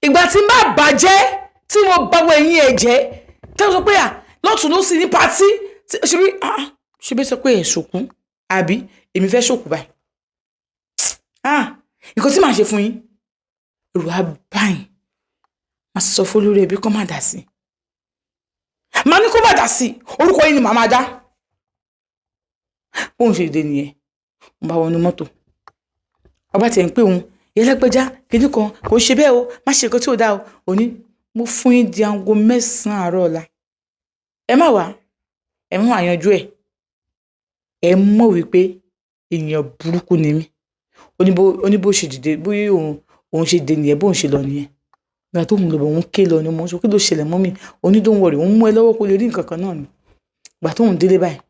ìgbà tí n bá bàjẹ́ tí mo bá wọ ẹ̀yìn ẹ̀ jẹ́ tí wọ́n sọ pé lọ́tún ló sì ní pàtí ṣe bí sọ pé ẹ̀ ṣòkú àbí èmi fẹ́ ṣòkú báyìí nǹkan tí màá ṣe fún yín èrò abáyìn máa sọ fún olórí ẹbí kó má dà sí máa ní kó má dà sí orúkọ yín ni màá máa dá bóun ṣe dé nìyẹn mo bá wọnú mọ́tò ọba tiẹ̀ ń pè òun yẹlẹ́gbẹ́já kìíní kan kò ṣe bẹ́ẹ̀ o má ṣe nǹkan tí ò dáa o òní mo fún yín di aago 9 àárọ̀ ọ̀la ẹ má wá ẹ mú àyanjú ẹ mọ̀ wípé èèyàn burúkú ni mí oníbó ṣe dìde bóyá òun ṣe dé nìyẹn bóun ṣe lọ nìyẹn ìgbà tó ń lọ bọ̀ òun ké lọ ni mo sọ kí ló ṣẹlẹ̀ mọ́ mi onídóhùn wọ̀rẹ̀ òun mú ẹ lọ́wọ́ kó lè rí nǹkan kan náà ni ìgbà tó ń délé báyìí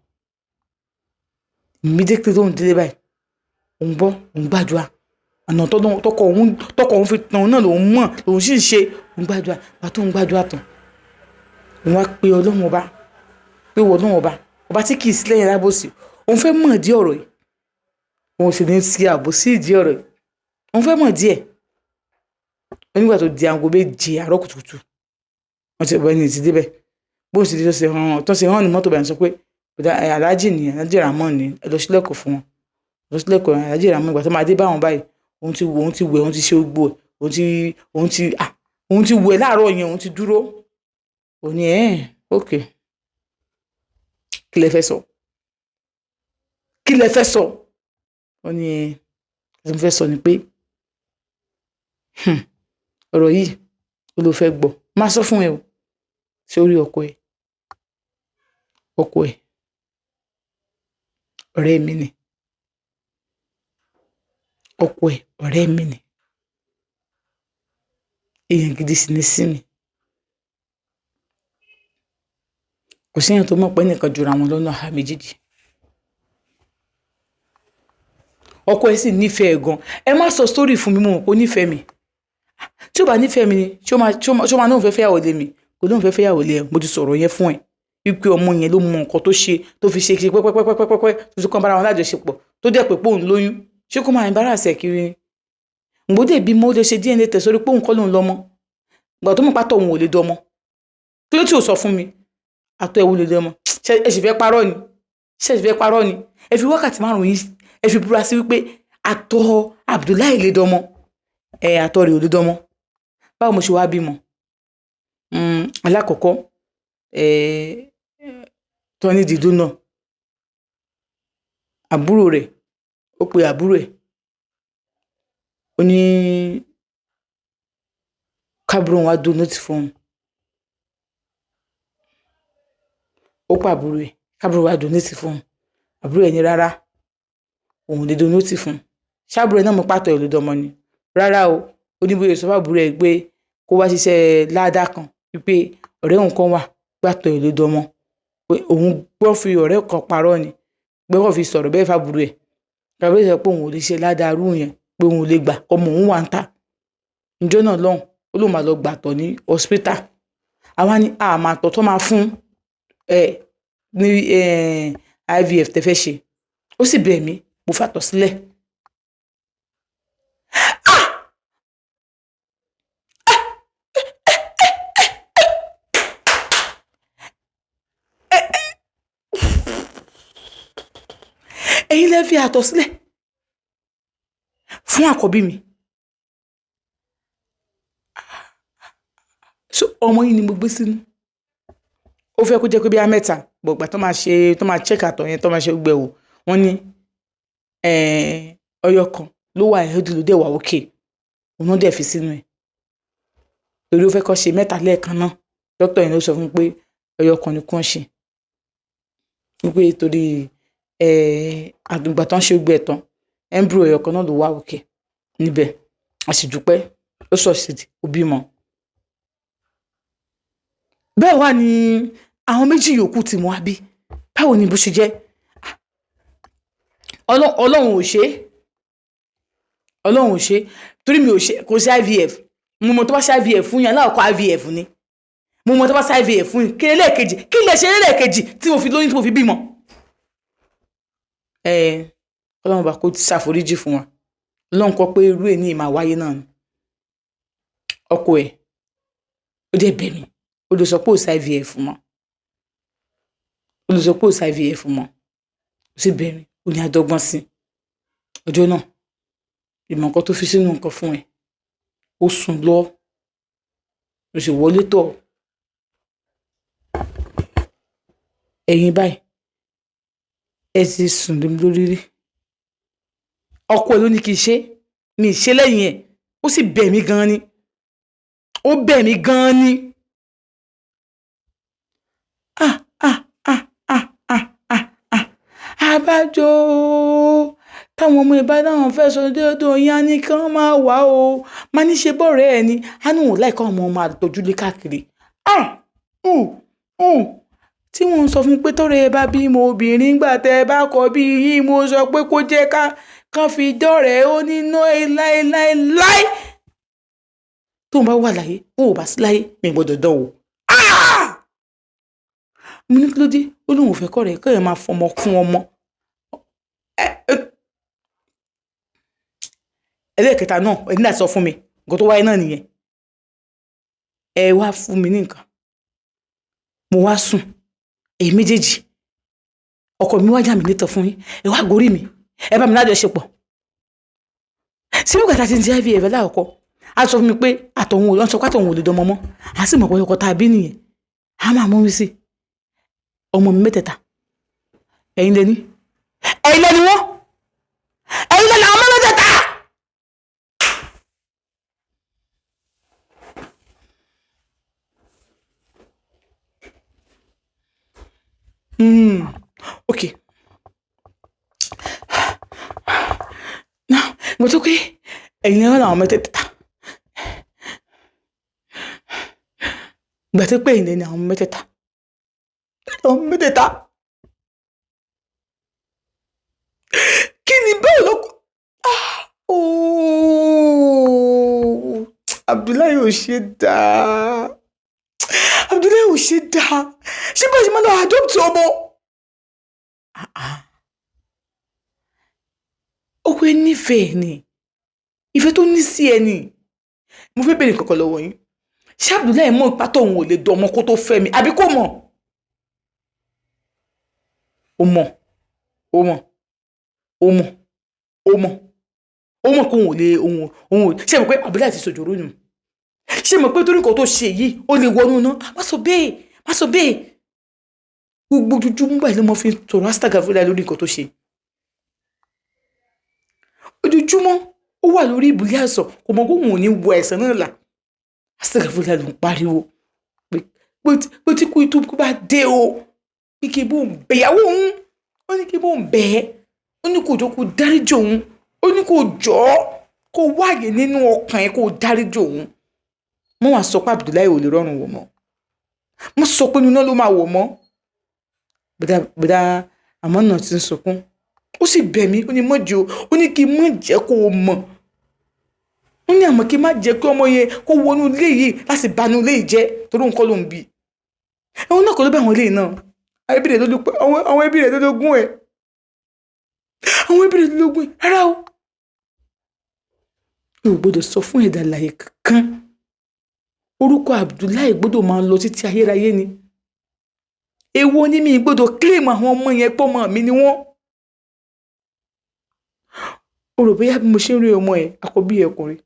immediately tó ń délé báyìí òun bọ́ òun gbàdúrà àná tọkọ òun fi tàn náà lòun mọ̀ lòun sì ń ṣe òun gbàdúrà ìgbà tó ń gbàdúrà tán òun wá pe ọlọ́run ọba pé wọ ọlọ́run ọba tí kì í sílẹ̀ yẹn lábòsí òun fẹ́ mọ̀ dí ọ̀rọ̀ yìí òun sì ní sí àbòsí ìdí ọ̀rọ̀ yìí òun fẹ́ mọ̀ díẹ̀ onígbà tó di aago méje àárọ̀ kùtùkùtù wọ́n ti bọ́ ẹni ti débẹ̀ bó sì di tó ṣe hàn ní mọ́tò báyìí sọ pé aláàjì ni aláàjì Ramon ni ẹ lọ sílẹ̀kùn fún wọn lọ sílẹ̀kùn aláàjì Ramon ìgbà tó máa dé báwọn báyìí òun ti wẹ̀ òun ti ṣe gbogbo ẹ̀ òun ti wẹ̀ láàárọ̀ yẹn òun ti dúró òun ni ok kí lẹ fẹ́ sọ ó ní ẹ fẹ́ sọ ni pé ọ̀rọ̀ yìí ó ló fẹ́ gbọ́ má sọ fún ẹ o ṣé orí ọkọ ẹ ọ̀rẹ́ mi ni ọkọ ẹ ọ̀rẹ́ mi ni èèyàn gidi sì ní sí mi kò sí èèyàn tó mọ̀ pé nìkan jura wọn lọ́nà àhà méjèèjì ọkọ ẹ sì nífẹ̀ẹ́ gan ẹ má sọ sítórì fún mi mo mọ̀ pé ó nífẹ̀ẹ́ mi tí ó bá nífẹ̀ẹ́ mi ni ṣé ó máa náà fẹ́ fẹ́yàwó lé mi kò lóun fẹ́ fẹ́yàwó lé ẹ mo ti sọ̀rọ̀ yẹn fún ẹ wípé ọmọ yẹn ló mọ nǹkan tó ṣe tó fi ṣe pẹ́pẹ́pẹ́pẹ́pẹ́ tó ti kàn bára wọn lájọṣepọ̀ tó dẹ̀ pé pé òun lóyún ṣé kó máa embarrass ẹ̀ kiri ni ngbódé bímọ ó lè ṣe DNA test sórí pé òun kọ́ lòun lọ́mọ ìgbà tó mọ̀ pátọ̀ òun ò lè dọ́mọ kí ló tí ò sọ fún mi àtọ̀ ẹ̀wù lè dọ́mọ ẹ sì fẹ́ parọ́ ni ẹ fi wákàtí 5 yìí ẹ fi búra sí wípé àtọ̀ Abdullahi lè dọ́mọ àtọ̀ rẹ̀ ò lè dọ́mọ báwo mo ṣe wá bímọ alákọ̀ọ́kọ́ tọ́ni dídún náà àbúrò rẹ̀ ó pe àbúrò ẹ̀ ó ní kábúrò wọn á dún nótì fún un ó pa àbúrò ẹ̀ kábúrò wọn á dún nótì fún un àbúrò ẹ̀ ní rárá òun lè dún nótì fún un ṣáàbúrò ẹ̀ náà mo pàtó ẹ̀ ló dọmọ ni rárá o ó ní bóyá sọ fún àbúrò ẹ̀ pé kó wá ṣiṣẹ́ ládàá kan wípé ọ̀rẹ́ òun kan wà gbàtọ̀ ẹ̀ ló dọmọ pé òun gbọ́ fi ọ̀rẹ́ kan parọ́ ni pé wọ́n fi sọ̀rọ̀ bẹ́ẹ̀ fàbúrò ẹ̀ kàwé sọ pé òun ò lè ṣe ládàá rú yẹn pé òun ò lè gbà ọmọ òun wà ń ta ìjọ náà lọ́hùn ó lóun máa lọ gbàtọ̀ ní hospital àwa ní àmàtọ̀ tó máa fún ní IVF tẹ́ fẹ́ ṣe ó sì bẹ̀ mí mo fàtọ̀ sílẹ̀ ẹ̀yin lẹ fi àtọ̀ sílẹ̀ fún àkọ́bí mi so ọmọ yìí ni mo gbé sínú ó fẹ́ kó jẹ́ pé bí amẹ́ta gbọ̀gbà tó máa check àtọ̀ yẹn tó máa ṣe gbẹ̀wò wọ́n ní ọyọ kan ló wà ẹ̀hódì ló dẹ̀ wà òkè òun náà dẹ̀ fi sínú ẹ̀ torí ó fẹ́ kó ṣe mẹ́ta lẹ́ẹ̀kan náà dókítà yẹn ló sọ fún pé ọyọ kan ni kò ń ṣe wípé torí àgbègbè tán ṣe gbé ẹ̀tàn embryo ẹ̀yọ̀ kan náà ló wà òkè níbẹ̀ àṣìdúpẹ́ ó sọ̀sìdì ó bímọ. bẹ́ẹ̀ wá ní àwọn méjì yòókù tí mo wá bí báwo ni bó ṣe jẹ́ ọlọ́run ò ṣe torí mi ò ṣe kò sí IVF mo mọ̀ tó bá ṣe IVF fún yàn láàkọ́ IVF ni mo mọ̀ tó bá ṣe IVF fún yàn kí lẹ́ẹ̀kejì kí lè ṣe lẹ́ẹ̀kejì tí mo fi lóyún tí mo fi bímọ. Ọlọ́run bá kó ṣàforíjì fún wa Ọlọ́run kọ pé irú ẹ̀ ní ìmọ̀ wáyé náà ni ọkọ ẹ̀ ó dẹ̀ bẹ̀ mí ó lè sọ pé ò sí IVF mọ́ ó sì bẹ̀ mí ó ní adọ́gbọ́n sí ọjọ́ náà ìmọ̀ nǹkan tó fi sínú nǹkan fún ẹ ó sùn lọ ó sì wọlé tọ̀ ẹ̀yin báyìí ẹ ti sùn lé mi lórí rí ọkọ ẹ ló ní kí n ṣe mi ì ṣe lẹ́yìn ẹ̀ ó sì bẹ̀ mí gan-an ni ó bẹ̀ mí gan-an ni àbájọ táwọn ọmọ ìbá náà fẹ́ sọ déédéé yín á ní kí wọ́n máa wà o máa ní ṣe bọ́ọ̀rẹ́ ẹ̀ ni á ní òun láìka ọmọ máa tọ́júlé káàkiri tí wọ́n ń sọ fún pé tọ́rẹ́ ẹ bá bímọ obìnrin gbà tẹ́ ẹ bá kọ bí yín mo sọ pé kó jẹ́ kán fi dọ́rẹ̀ẹ́ ó ní ná láéláé tóun bá wà láyé ó ò bá sí láyé mi gbọ́dọ̀ dán o mo ní kí ló dé ó lóun ò fẹ́ kọ́ rẹ̀ kọ́ ẹ̀ máa fọmọ fún ọmọ ẹlẹ́ẹ̀kẹta náà ẹni láti sọ fún mi nǹkan tó wáyé náà nìyẹn ẹ wá fún mi ní nǹkan mo wá sùn èyí méjèèjì ọkọ mi wá jà mí létọ̀ fún yín ẹ wá gorí mi ẹ bá mi lájọṣepọ̀ síbí kàtà ti ń di IVF láàkọ́ a sọ fún mi pé àtọ̀hún ò sọ pé àtọ̀hún ò lè dọmọ mọ́ a sì mọ̀ pé ọkọ tá a bí nìyẹn a máa mú mi sí ọmọ mi mẹ́tẹ̀ẹ̀ta ẹ̀yin lẹ́ni wọ́n ẹ̀yin lẹ́ni àwọn ọmọ mẹ́tẹ̀ẹ̀ta. Okay. Now, mo tó pé ẹ̀yin lẹ́wọ́n làwọn mẹ́tẹ̀ẹ̀ta. Gbà tó pé ẹ̀yin lẹ́ni àwọn mẹ́tẹ̀ẹ̀ta. Kí ni bẹ́ẹ̀ ló kọ́? Abdullahi ò ṣe dáa. Ṣé bá ṣe máa lọ adopt ọmọ? Ọkọ ẹ nífẹ̀ẹ́ ni ìfẹ́ tó ní sí ẹ ni mo fẹ́ bèrè kankan lọ́wọ́ yín ṣé Abdullahi mọ̀ ìpá tóun ò lè dọ̀ ọmọ kó tó fẹ́ mi àbí kò mọ̀? ó mọ̀ kóun ò lè òun ṣé mo pé Abdullahi ti sojòrò nù ṣé mo pé torí nǹkan tó ṣe yìí ó lè wọnú náà má sọ bẹ́ẹ̀ gbogbo ojoojúmọ́ báyìí ló mọ fi tọrọ astagfirullah lórí nǹkan tó ṣe ojoojúmọ́ ó wà lórí ìbùlẹ̀ àìsàn kò mọ̀ kóun ò ní wọ ẹ̀sán náà là astagfirullah ló ń pariwo pé tí kú ìtúkú bá dé o ní kí bó ń bẹ̀yàwó òun ó ní kí bó ń bẹ̀ ẹ́ ó ní kò jọ kó dáríjì òun ó ní kò jọ kó wáyé nínú ọkàn ẹ̀ kó dáríjì òun mo wá sọ pé Abdullahi ò lè rọrùn wò mọ́ mo sọ pé nínú ló máa wò mọ́ bùdá àmọ́ náà ti ń sunkún ó sì bẹ̀ mí ó ní mọ́jì o ó ní kí n má jẹ́ kó o mọ̀ ó ní àmọ́ kí n má jẹ́ kí ọmọ yẹn kó wọnú ilé yìí láti banú ilé yìí jẹ́ torí nǹkan ló ń bí ẹ̀wọ̀n náà kò ló bá àwọn ilé yìí náà àwọn ẹbí rẹ̀ tó lógún ẹ̀ rárá o ò gbọ́dọ̀ sọ fún ẹ̀dá alààyè kankan orúkọ Abdullahi gbọ́dọ̀ máa lọ títí ayérayé ni èwo ni mi gbọ́dọ̀ claim àwọn ọmọ yẹn pọ̀ mọ́ mi ni wọ́n o rò bóyá bí mo ṣe ń rí ọmọ ẹ̀ àkọ́bí ẹ̀ ọkùnrin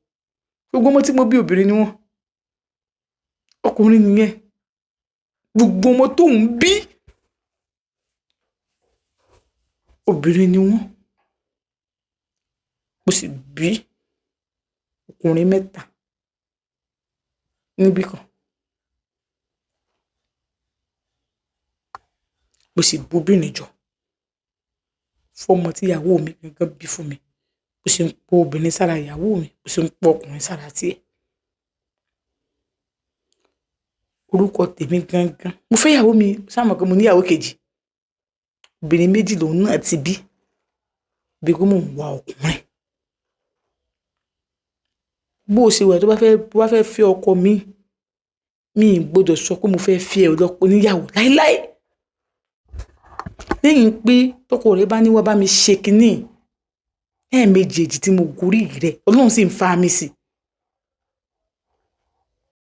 gbogbo ọmọ tí mo bí obìnrin ni wọ́n ọkùnrin nìyẹn gbogbo ọmọ tó ń bí obìnrin ni wọ́n mo sì bí ọkùnrin 3 níbì kan mo sì bóbìnrin jọ fọmọ tí ìyàwó mi gangan bí fún mi mo sì ń pọ obìnrin sára ìyàwó mi mo sì ń pọ ọkùnrin sára tiẹ̀ orúkọ tèmi gangan mo fẹ́ ìyàwó mi sáàmù pé mo ní ìyàwó kejì obìnrin 2 lòun náà ti bí kó mò ń wá ọkùnrin bó o ṣe wà tó bá fẹ́ fẹ́ ọkọ mi gbọ́dọ̀ sọ pé mo fẹ́ fẹ́ ẹ lọ́pọ̀ níyàwó láíláí lẹ́yìn pé tọkọ rẹ bá ní wá bá mi ṣe kínní ẹ̀ẹ̀mejì tí mo gorí rẹ Ọlọ́run sì ń fa mi sí